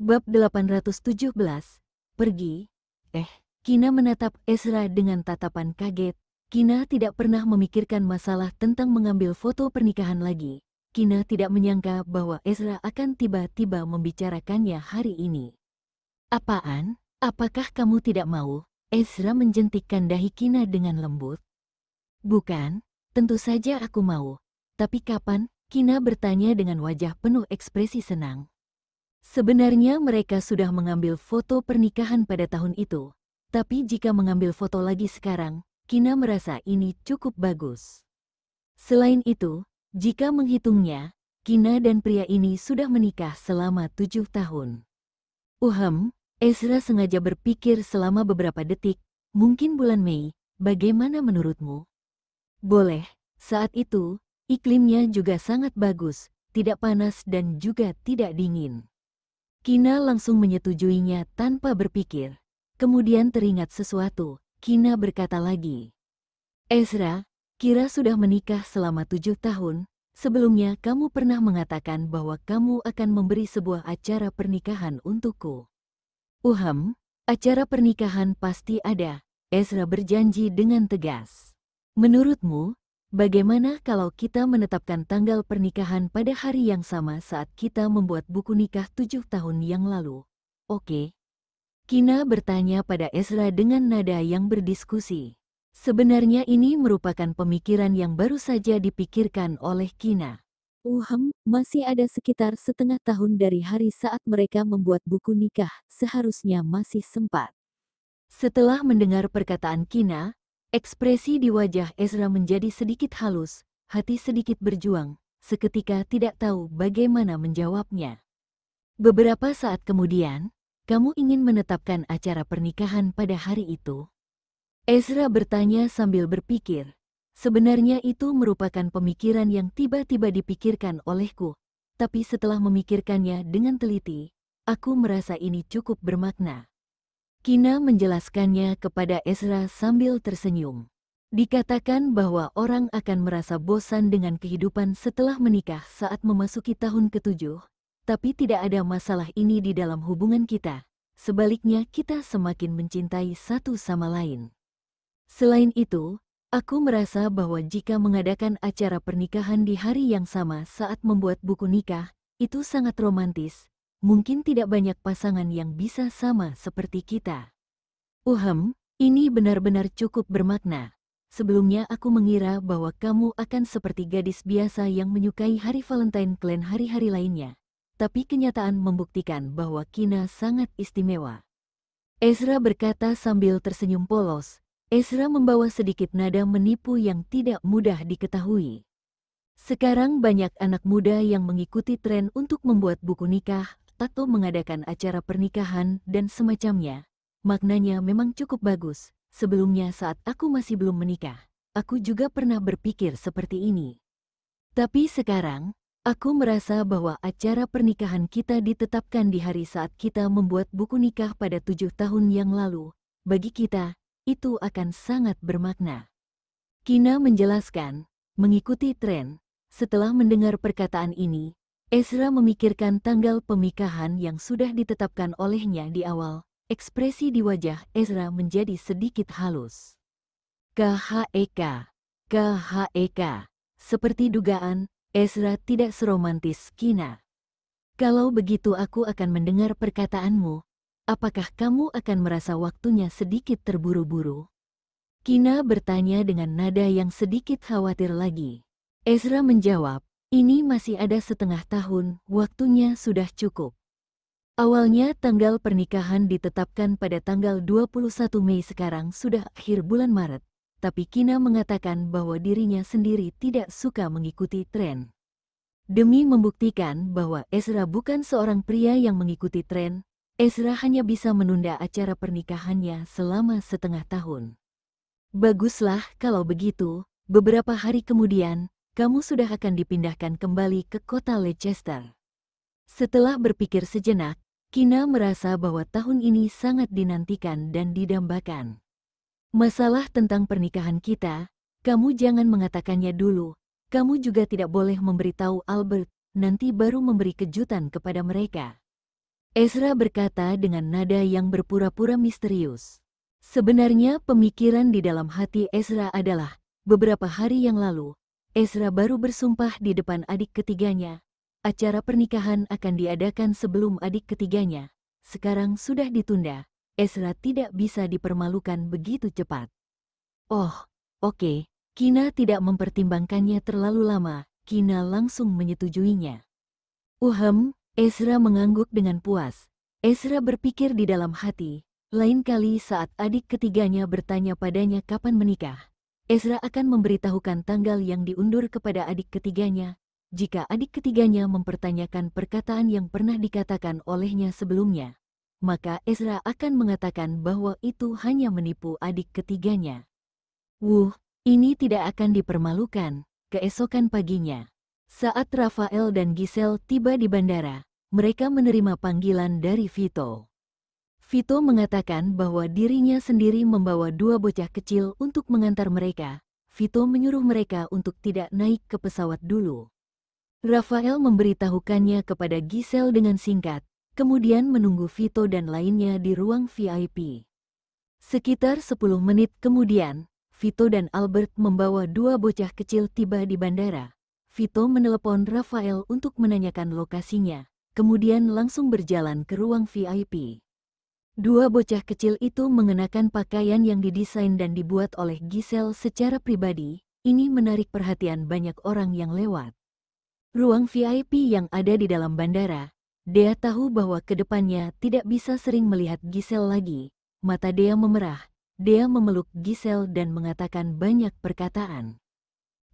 Bab 817, Pergi. Kina menatap Ezra dengan tatapan kaget. Kina tidak pernah memikirkan masalah tentang mengambil foto pernikahan lagi. Kina tidak menyangka bahwa Ezra akan tiba-tiba membicarakannya hari ini. Apaan? Apakah kamu tidak mau? Ezra menjentikkan dahi Kina dengan lembut. Bukan, tentu saja aku mau. Tapi kapan? Kina bertanya dengan wajah penuh ekspresi senang. Sebenarnya mereka sudah mengambil foto pernikahan pada tahun itu. Tapi jika mengambil foto lagi sekarang, Kina merasa ini cukup bagus. Selain itu, jika menghitungnya, Kina dan pria ini sudah menikah selama 7 tahun. Ezra sengaja berpikir selama beberapa detik, mungkin bulan Mei, bagaimana menurutmu? Boleh, saat itu, iklimnya juga sangat bagus, tidak panas dan juga tidak dingin. Kina langsung menyetujuinya tanpa berpikir. Kemudian teringat sesuatu, Kina berkata lagi. Ezra, Kira sudah menikah selama 7 tahun, sebelumnya kamu pernah mengatakan bahwa kamu akan memberi sebuah acara pernikahan untukku. Acara pernikahan pasti ada, Ezra berjanji dengan tegas. Menurutmu, bagaimana kalau kita menetapkan tanggal pernikahan pada hari yang sama saat kita membuat buku nikah 7 tahun yang lalu? Oke. Kina bertanya pada Ezra dengan nada yang berdiskusi. Sebenarnya ini merupakan pemikiran yang baru saja dipikirkan oleh Kina. Masih ada sekitar setengah tahun dari hari saat mereka membuat buku nikah, seharusnya masih sempat. Setelah mendengar perkataan Kina, ekspresi di wajah Ezra menjadi sedikit halus, hati sedikit berjuang, seketika tidak tahu bagaimana menjawabnya. Beberapa saat kemudian, kamu ingin menetapkan acara pernikahan pada hari itu? Ezra bertanya sambil berpikir. Sebenarnya itu merupakan pemikiran yang tiba-tiba dipikirkan olehku, tapi setelah memikirkannya dengan teliti, aku merasa ini cukup bermakna. Kina menjelaskannya kepada Ezra sambil tersenyum. Dikatakan bahwa orang akan merasa bosan dengan kehidupan setelah menikah saat memasuki tahun ke-7, tapi tidak ada masalah ini di dalam hubungan kita. Sebaliknya kita semakin mencintai satu sama lain. Selain itu, aku merasa bahwa jika mengadakan acara pernikahan di hari yang sama saat membuat buku nikah, itu sangat romantis. Mungkin tidak banyak pasangan yang bisa sama seperti kita. Ini benar-benar cukup bermakna. Sebelumnya aku mengira bahwa kamu akan seperti gadis biasa yang menyukai hari Valentine klan hari-hari lainnya. Tapi kenyataan membuktikan bahwa Kina sangat istimewa. Ezra berkata sambil tersenyum polos. Ezra membawa sedikit nada menipu yang tidak mudah diketahui. Sekarang banyak anak muda yang mengikuti tren untuk membuat buku nikah atau mengadakan acara pernikahan dan semacamnya. Maknanya memang cukup bagus. Sebelumnya saat aku masih belum menikah, aku juga pernah berpikir seperti ini. Tapi sekarang, aku merasa bahwa acara pernikahan kita ditetapkan di hari saat kita membuat buku nikah pada 7 tahun yang lalu. Bagi kita, itu akan sangat bermakna. Kina menjelaskan, mengikuti tren. Setelah mendengar perkataan ini, Ezra memikirkan tanggal pernikahan yang sudah ditetapkan olehnya di awal. Ekspresi di wajah Ezra menjadi sedikit halus. KHEK. Seperti dugaan, Ezra tidak seromantis Kina. Kalau begitu aku akan mendengar perkataanmu. Apakah kamu akan merasa waktunya sedikit terburu-buru? Kina bertanya dengan nada yang sedikit khawatir lagi. Ezra menjawab, ini masih ada setengah tahun, waktunya sudah cukup. Awalnya tanggal pernikahan ditetapkan pada tanggal 21 Mei, sekarang sudah akhir bulan Maret. Tapi Kina mengatakan bahwa dirinya sendiri tidak suka mengikuti tren. Demi membuktikan bahwa Ezra bukan seorang pria yang mengikuti tren, Ezra hanya bisa menunda acara pernikahannya selama setengah tahun. Baguslah kalau begitu, beberapa hari kemudian, kamu sudah akan dipindahkan kembali ke kota Leicester. Setelah berpikir sejenak, Kina merasa bahwa tahun ini sangat dinantikan dan didambakan. Masalah tentang pernikahan kita, kamu jangan mengatakannya dulu. Kamu juga tidak boleh memberitahu Albert, nanti baru memberi kejutan kepada mereka. Ezra berkata dengan nada yang berpura-pura misterius. Sebenarnya pemikiran di dalam hati Ezra adalah, beberapa hari yang lalu, Ezra baru bersumpah di depan adik ketiganya. Acara pernikahan akan diadakan sebelum adik ketiganya. Sekarang sudah ditunda. Ezra tidak bisa dipermalukan begitu cepat. Oh, oke. Kina tidak mempertimbangkannya terlalu lama. Kina langsung menyetujuinya. Ezra mengangguk dengan puas. Ezra berpikir di dalam hati, lain kali saat adik ketiganya bertanya padanya kapan menikah, Ezra akan memberitahukan tanggal yang diundur kepada adik ketiganya. Jika adik ketiganya mempertanyakan perkataan yang pernah dikatakan olehnya sebelumnya, maka Ezra akan mengatakan bahwa itu hanya menipu adik ketiganya. Ini tidak akan dipermalukan. Keesokan paginya, saat Rafael dan Giselle tiba di bandara, mereka menerima panggilan dari Vito. Vito mengatakan bahwa dirinya sendiri membawa dua bocah kecil untuk mengantar mereka. Vito menyuruh mereka untuk tidak naik ke pesawat dulu. Rafael memberitahukannya kepada Giselle dengan singkat, kemudian menunggu Vito dan lainnya di ruang VIP. Sekitar 10 menit kemudian, Vito dan Albert membawa dua bocah kecil tiba di bandara. Vito menelepon Rafael untuk menanyakan lokasinya, kemudian langsung berjalan ke ruang VIP. Dua bocah kecil itu mengenakan pakaian yang didesain dan dibuat oleh Giselle secara pribadi. Ini menarik perhatian banyak orang yang lewat. Ruang VIP yang ada di dalam bandara, Dea tahu bahwa kedepannya tidak bisa sering melihat Giselle lagi. Mata Dea memerah. Dea memeluk Giselle dan mengatakan banyak perkataan.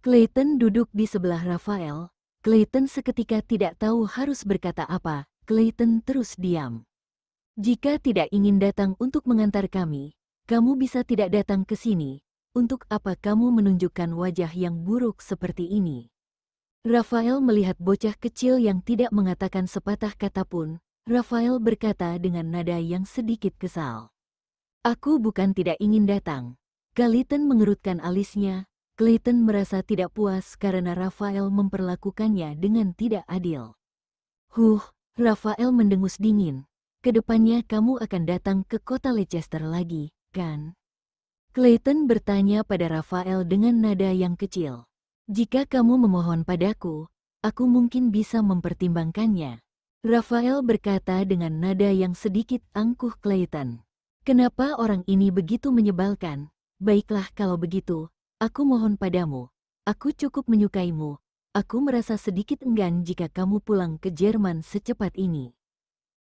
Clayton duduk di sebelah Rafael. Clayton seketika tidak tahu harus berkata apa. Clayton terus diam. Jika tidak ingin datang untuk mengantar kami, kamu bisa tidak datang ke sini. Untuk apa kamu menunjukkan wajah yang buruk seperti ini? Rafael melihat bocah kecil yang tidak mengatakan sepatah kata pun. Rafael berkata dengan nada yang sedikit kesal. Aku bukan tidak ingin datang. Clayton mengerutkan alisnya. Clayton merasa tidak puas karena Rafael memperlakukannya dengan tidak adil. Rafael mendengus dingin. Kedepannya kamu akan datang ke kota Leicester lagi, kan? Clayton bertanya pada Rafael dengan nada yang kecil. Jika kamu memohon padaku, aku mungkin bisa mempertimbangkannya. Rafael berkata dengan nada yang sedikit angkuh Clayton. Kenapa orang ini begitu menyebalkan? Baiklah kalau begitu, aku mohon padamu. Aku cukup menyukaimu. Aku merasa sedikit enggan jika kamu pulang ke Jerman secepat ini.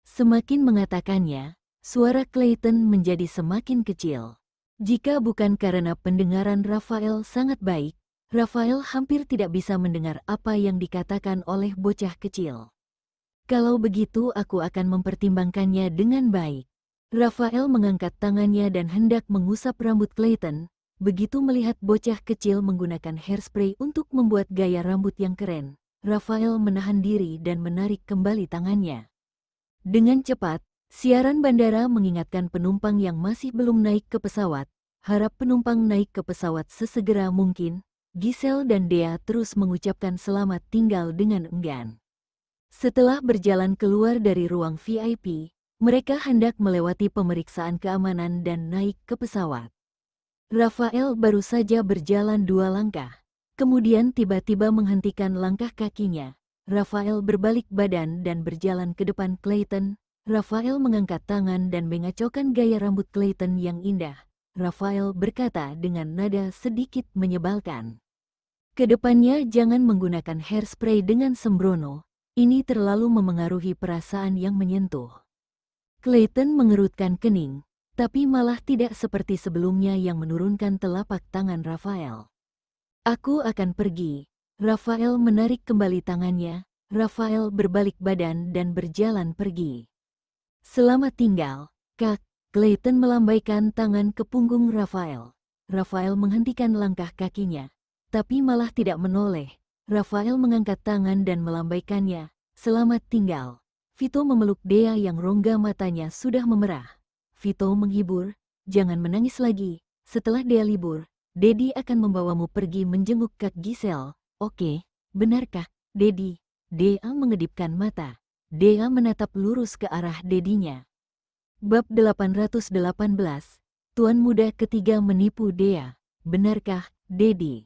Semakin mengatakannya, suara Clayton menjadi semakin kecil. Jika bukan karena pendengaran Rafael sangat baik, Rafael hampir tidak bisa mendengar apa yang dikatakan oleh bocah kecil. Kalau begitu aku akan mempertimbangkannya dengan baik. Rafael mengangkat tangannya dan hendak mengusap rambut Clayton. Begitu melihat bocah kecil menggunakan hairspray untuk membuat gaya rambut yang keren, Rafael menahan diri dan menarik kembali tangannya. Dengan cepat, siaran bandara mengingatkan penumpang yang masih belum naik ke pesawat, harap penumpang naik ke pesawat sesegera mungkin. Giselle dan Dea terus mengucapkan selamat tinggal dengan enggan. Setelah berjalan keluar dari ruang VIP, mereka hendak melewati pemeriksaan keamanan dan naik ke pesawat. Rafael baru saja berjalan 2 langkah, kemudian tiba-tiba menghentikan langkah kakinya. Rafael berbalik badan dan berjalan ke depan Clayton. Rafael mengangkat tangan dan mengacaukan gaya rambut Clayton yang indah. Rafael berkata dengan nada sedikit menyebalkan. Kedepannya jangan menggunakan hairspray dengan sembrono, ini terlalu memengaruhi perasaan yang menyentuh. Clayton mengerutkan kening, tapi malah tidak seperti sebelumnya yang menurunkan telapak tangan Rafael. Aku akan pergi. Rafael menarik kembali tangannya. Rafael berbalik badan dan berjalan pergi. Selamat tinggal, Kak. Clayton melambaikan tangan ke punggung Rafael. Rafael menghentikan langkah kakinya, tapi malah tidak menoleh. Rafael mengangkat tangan dan melambaikannya. Selamat tinggal. Vito memeluk Dea yang rongga matanya sudah memerah. Vito menghibur, jangan menangis lagi. Setelah Dea libur, Dedi akan membawamu pergi menjenguk Kak Giselle. Oke, benarkah, Dedi? Dea mengedipkan mata. Dea menatap lurus ke arah dedinya. Bab 818, Tuan Muda Ketiga menipu Dea. Benarkah, Dedi?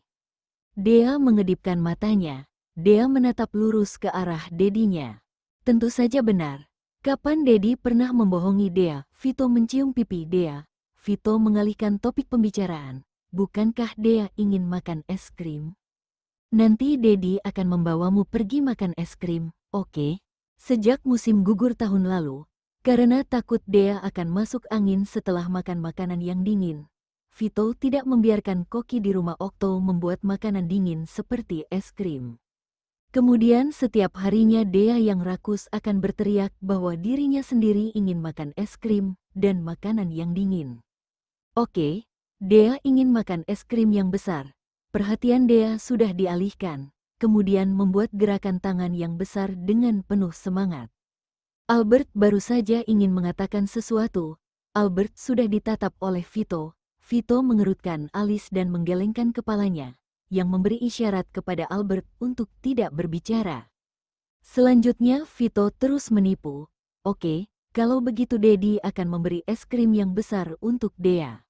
Dea mengedipkan matanya. Dea menatap lurus ke arah dedinya. Tentu saja benar. Kapan Dedi pernah membohongi Dea? Vito mencium pipi Dea. Vito mengalihkan topik pembicaraan. Bukankah Dea ingin makan es krim? Nanti Dedi akan membawamu pergi makan es krim, oke? Sejak musim gugur tahun lalu, karena takut Dea akan masuk angin setelah makan makanan yang dingin, Vito tidak membiarkan koki di rumah Okto membuat makanan dingin seperti es krim. Kemudian setiap harinya Dea yang rakus akan berteriak bahwa dirinya sendiri ingin makan es krim dan makanan yang dingin. Oke, Dea ingin makan es krim yang besar. Perhatian Dea sudah dialihkan, kemudian membuat gerakan tangan yang besar dengan penuh semangat. Albert baru saja ingin mengatakan sesuatu. Albert sudah ditatap oleh Vito. Vito mengerutkan alis dan menggelengkan kepalanya, yang memberi isyarat kepada Albert untuk tidak berbicara. Selanjutnya Vito terus menipu. Oke, kalau begitu Dedi akan memberi es krim yang besar untuk Dea.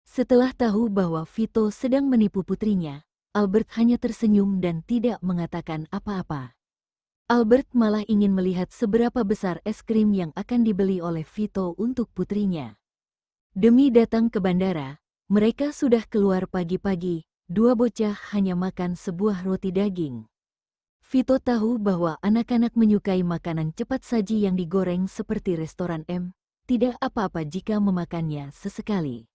Setelah tahu bahwa Vito sedang menipu putrinya, Albert hanya tersenyum dan tidak mengatakan apa-apa. Albert malah ingin melihat seberapa besar es krim yang akan dibeli oleh Vito untuk putrinya. Demi datang ke bandara, mereka sudah keluar pagi-pagi, dua bocah hanya makan sebuah roti daging. Vito tahu bahwa anak-anak menyukai makanan cepat saji yang digoreng seperti restoran M, tidak apa-apa jika memakannya sesekali.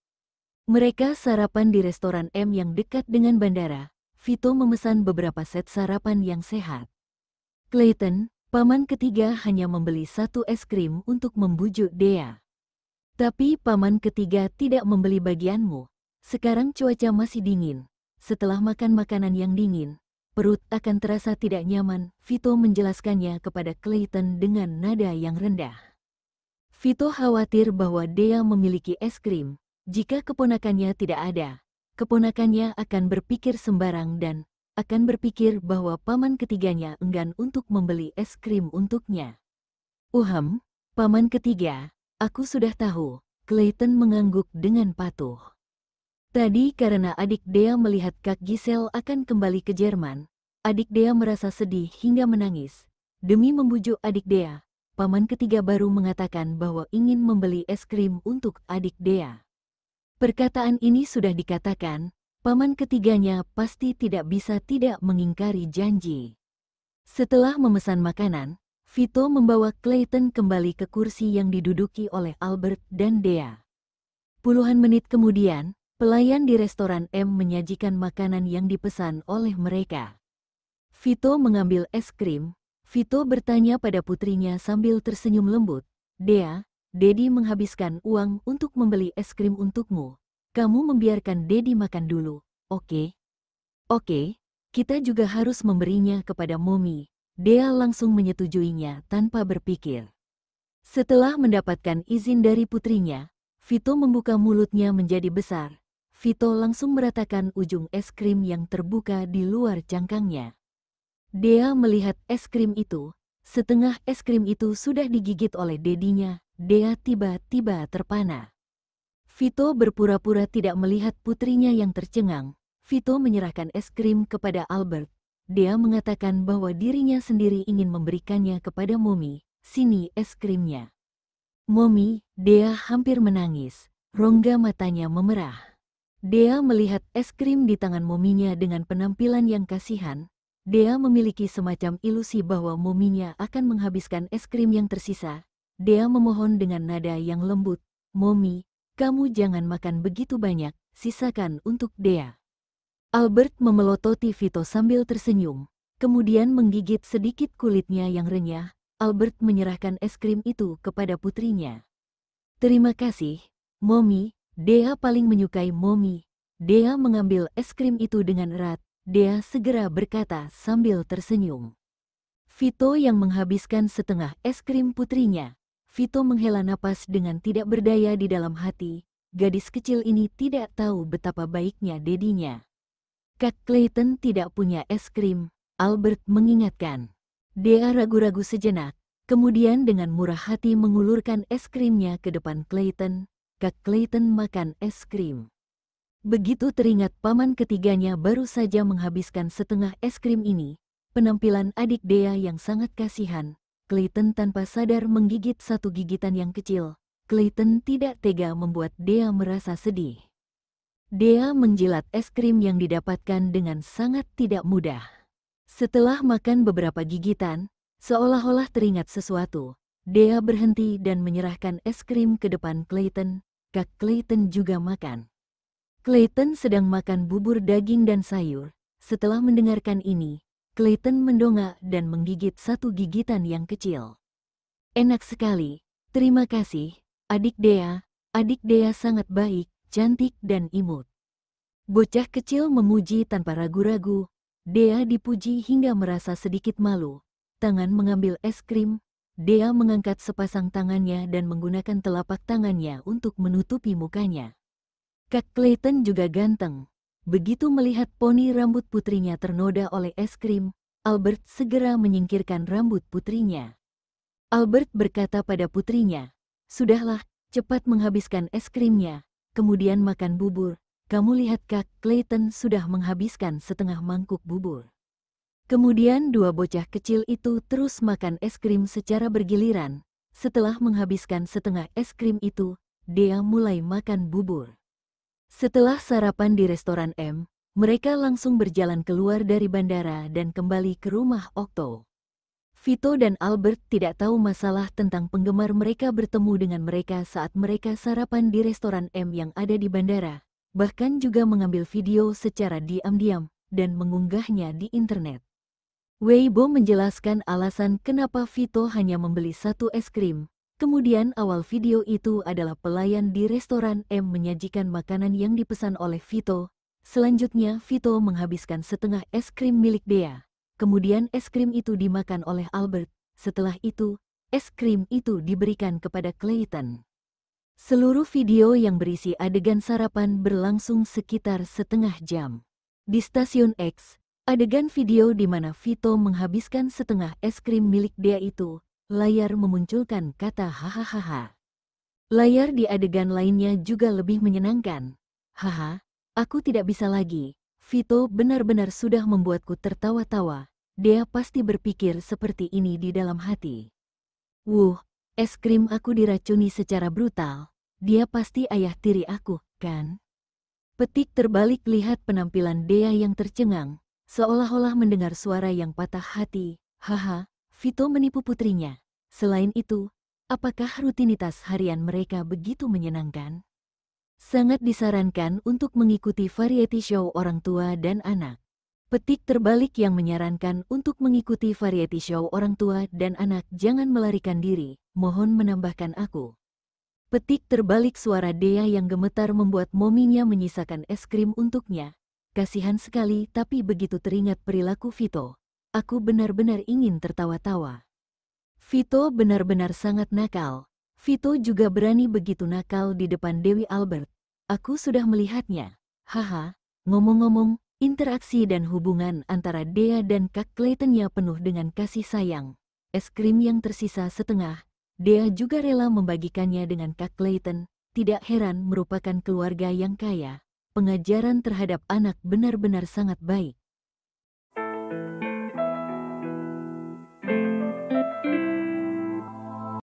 Mereka sarapan di restoran M yang dekat dengan bandara. Vito memesan beberapa set sarapan yang sehat. Clayton, paman ketiga hanya membeli satu es krim untuk membujuk Dea. Tapi paman ketiga tidak membeli bagianmu. Sekarang cuaca masih dingin. Setelah makan makanan yang dingin, perut akan terasa tidak nyaman. Vito menjelaskannya kepada Clayton dengan nada yang rendah. Vito khawatir bahwa Dea memiliki es krim. Jika keponakannya tidak ada, keponakannya akan berpikir sembarang dan akan berpikir bahwa paman ketiganya enggan untuk membeli es krim untuknya. Paman ketiga, aku sudah tahu. Clayton mengangguk dengan patuh. Tadi karena adik Dea melihat Kak Giselle akan kembali ke Jerman, adik Dea merasa sedih hingga menangis. Demi membujuk adik Dea, paman ketiga baru mengatakan bahwa ingin membeli es krim untuk adik Dea. Perkataan ini sudah dikatakan, paman ketiganya pasti tidak bisa tidak mengingkari janji. Setelah memesan makanan, Vito membawa Clayton kembali ke kursi yang diduduki oleh Albert dan Dea. Puluhan menit kemudian, pelayan di restoran M menyajikan makanan yang dipesan oleh mereka. Vito mengambil es krim. Vito bertanya pada putrinya sambil tersenyum lembut, Dea, Dedi menghabiskan uang untuk membeli es krim untukmu. Kamu membiarkan Dedi makan dulu, oke? Oke, kita juga harus memberinya kepada Momi. Dea langsung menyetujuinya tanpa berpikir. Setelah mendapatkan izin dari putrinya, Vito membuka mulutnya menjadi besar. Vito langsung meratakan ujung es krim yang terbuka di luar cangkangnya. Dea melihat es krim itu. Setengah es krim itu sudah digigit oleh dedinya. Dea tiba-tiba terpana. Vito berpura-pura tidak melihat putrinya yang tercengang. Vito menyerahkan es krim kepada Albert. Dea mengatakan bahwa dirinya sendiri ingin memberikannya kepada Momi. Sini es krimnya. Momi, Dea hampir menangis. Rongga matanya memerah. Dea melihat es krim di tangan mominya dengan penampilan yang kasihan. Dea memiliki semacam ilusi bahwa mominya akan menghabiskan es krim yang tersisa. Dea memohon dengan nada yang lembut, Momi, kamu jangan makan begitu banyak, sisakan untuk Dea. Albert memelototi Vito sambil tersenyum, kemudian menggigit sedikit kulitnya yang renyah. Albert menyerahkan es krim itu kepada putrinya. Terima kasih, Momi. Dea paling menyukai Momi. Dea mengambil es krim itu dengan erat. Dea segera berkata sambil tersenyum. Vito yang menghabiskan setengah es krim putrinya. Vito menghela napas dengan tidak berdaya di dalam hati. Gadis kecil ini tidak tahu betapa baiknya dedinya. Kak Clayton tidak punya es krim, Albert mengingatkan. Dea ragu-ragu sejenak, Kemudian dengan murah hati mengulurkan es krimnya ke depan Clayton. Kak Clayton makan es krim. Begitu teringat paman ketiganya baru saja menghabiskan setengah es krim ini, penampilan adik Dea yang sangat kasihan, Clayton tanpa sadar menggigit satu gigitan yang kecil. Clayton tidak tega membuat Dea merasa sedih. Dea menjilat es krim yang didapatkan dengan sangat tidak mudah. Setelah makan beberapa gigitan, seolah-olah teringat sesuatu, Dea berhenti dan menyerahkan es krim ke depan Clayton. Kak Clayton juga makan. Clayton sedang makan bubur daging dan sayur. Setelah mendengarkan ini, Clayton mendongak dan menggigit satu gigitan yang kecil. Enak sekali, terima kasih, adik Dea. Adik Dea sangat baik, cantik dan imut. Bocah kecil memuji tanpa ragu-ragu. Dea dipuji hingga merasa sedikit malu. Tangan mengambil es krim. Dea mengangkat sepasang tangannya dan menggunakan telapak tangannya untuk menutupi mukanya. Kak Clayton juga ganteng. Begitu melihat poni rambut putrinya ternoda oleh es krim, Albert segera menyingkirkan rambut putrinya. Albert berkata pada putrinya, "Sudahlah, cepat menghabiskan es krimnya, kemudian makan bubur. Kamu lihat Kak Clayton sudah menghabiskan setengah mangkuk bubur." Kemudian dua bocah kecil itu terus makan es krim secara bergiliran. Setelah menghabiskan setengah es krim itu, Dea mulai makan bubur. Setelah sarapan di restoran M, mereka langsung berjalan keluar dari bandara dan kembali ke rumah Okto. Vito dan Albert tidak tahu masalah tentang penggemar mereka bertemu dengan mereka saat mereka sarapan di restoran M yang ada di bandara, bahkan juga mengambil video secara diam-diam dan mengunggahnya di internet. Weibo menjelaskan alasan kenapa Vito hanya membeli satu es krim. Kemudian awal video itu adalah pelayan di restoran M menyajikan makanan yang dipesan oleh Vito. Selanjutnya Vito menghabiskan setengah es krim milik Dea. Kemudian es krim itu dimakan oleh Albert. Setelah itu, es krim itu diberikan kepada Clayton. Seluruh video yang berisi adegan sarapan berlangsung sekitar setengah jam. Di stasiun X, adegan video di mana Vito menghabiskan setengah es krim milik Dea itu, layar memunculkan kata hahaha. Layar di adegan lainnya juga lebih menyenangkan. Haha, aku tidak bisa lagi. Vito benar-benar sudah membuatku tertawa-tawa. Dea pasti berpikir seperti ini di dalam hati. Es krim aku diracuni secara brutal. Dia pasti ayah tiri aku, kan? Petik terbalik lihat penampilan Dea yang tercengang. Seolah-olah mendengar suara yang patah hati. Haha, Vito menipu putrinya. Selain itu, apakah rutinitas harian mereka begitu menyenangkan? Sangat disarankan untuk mengikuti variety show orang tua dan anak. Petik terbalik yang menyarankan untuk mengikuti variety show orang tua dan anak jangan melarikan diri, mohon menambahkan aku. Petik terbalik suara Dea yang gemetar membuat mominya menyisakan es krim untuknya. Kasihan sekali tapi begitu teringat perilaku Vito, aku benar-benar ingin tertawa-tawa. Vito benar-benar sangat nakal. Vito juga berani begitu nakal di depan Dewi Albert. Aku sudah melihatnya. Haha, ngomong-ngomong, interaksi dan hubungan antara Dea dan Kak Clayton-nya penuh dengan kasih sayang. Es krim yang tersisa setengah, Dea juga rela membagikannya dengan Kak Clayton. Tidak heran merupakan keluarga yang kaya. Pengajaran terhadap anak benar-benar sangat baik.